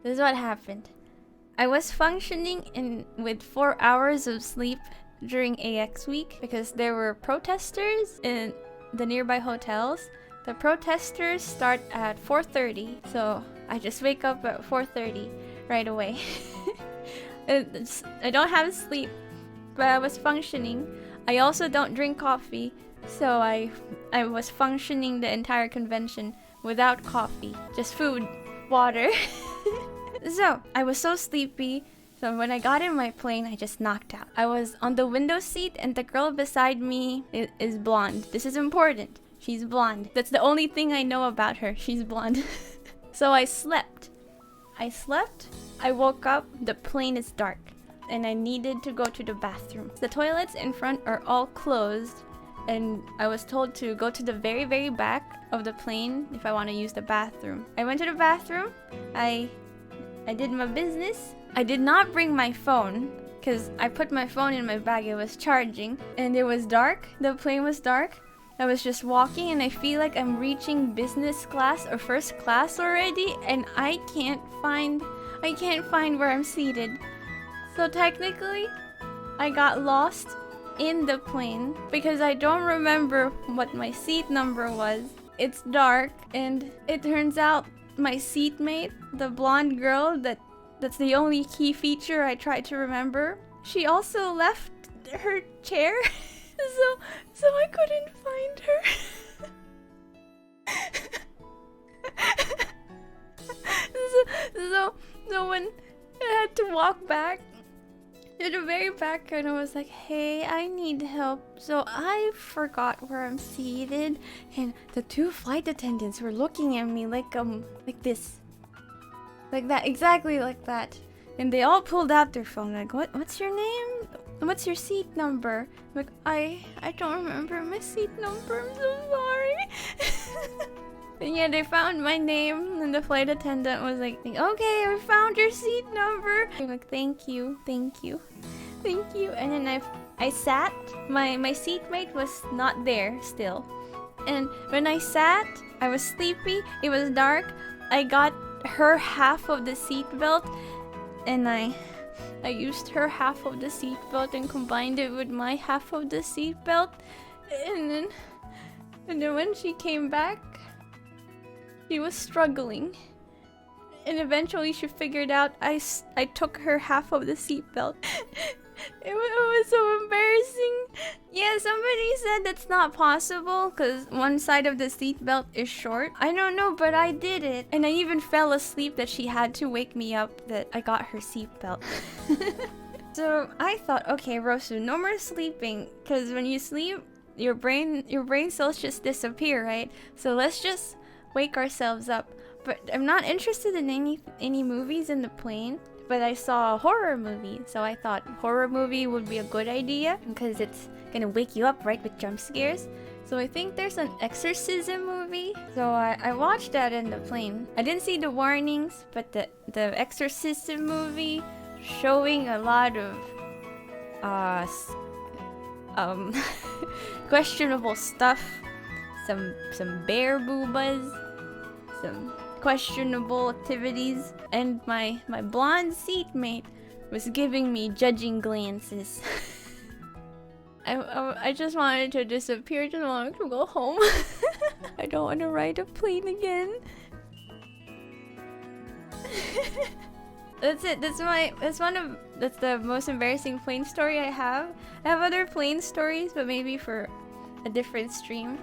This is what happened. I was functioning with 4 hours of sleep during AX week because there were protesters in the nearby hotels. The protesters start at 4:30, so I just wake up at 4:30 right away. I don't have sleep, but I was functioning. I also don't drink coffee, so I was functioning the entire convention without coffee, just food, water. So I was so sleepy, so when I got in my plane, I just knocked out. I was on the window seat, and the girl beside me is blonde. This is important. She's blonde. That's the only thing I know about her. She's blonde. So I slept. I woke up, the plane is dark, and I needed to go to the bathroom. The toilets in front are all closed, and I was told to go to the very, very back of the plane if I want to use the bathroom. I went to the bathroom. I did my business. I did not bring my phone because I put my phone in my bag. It was charging, and it was dark. The plane was dark. I was just walking, and I feel like I'm reaching business class or first class already, and I can't find where I'm seated. So technically, I got lost in the plane because I don't remember what my seat number was. It's dark, and it turns out my seatmate, the blonde girl, that's the only key feature I tried to remember. She also left her chair. So I couldn't find her. So when I had to walk back to the very back, and I was like, hey, I need help. So I forgot where I'm seated, and the two flight attendants were looking at me like this. Like that, exactly like that. And they all pulled out their phone, like, what's your name? What's your seat number? I'm like, I don't remember my seat number, I'm so sorry. And yeah, they found my name, and the flight attendant was like, okay, I found your seat number. I'm like, thank you. And then I sat, my seatmate was not there still. And when I sat, I was sleepy, it was dark, I got her half of the seatbelt, and I used her half of the seatbelt and combined it with my half of the seatbelt, and then when she came back, she was struggling, and eventually she figured out I took her half of the seatbelt. It was so embarrassing. Yeah, somebody said that's not possible because one side of the seatbelt is short. I don't know, but I did it. And I even fell asleep that she had to wake me up that I got her seatbelt. So I thought, okay, Rosu, no more sleeping, because when you sleep, your brain cells just disappear, right? So let's just wake ourselves up. But I'm not interested in any movies in the plane. But I saw a horror movie, so I thought horror movie would be a good idea because it's gonna wake you up, right, with jump scares. So I think there's an exorcism movie, so I watched that in the plane. I didn't see the warnings, but the exorcism movie showing a lot of questionable stuff, some bear boobas, some questionable activities, and my blonde seatmate was giving me judging glances. I just wanted to disappear, just wanted to go home. I don't want to ride a plane again. That's it. That's the most embarrassing plane story I have. I have other plane stories, but maybe for a different stream.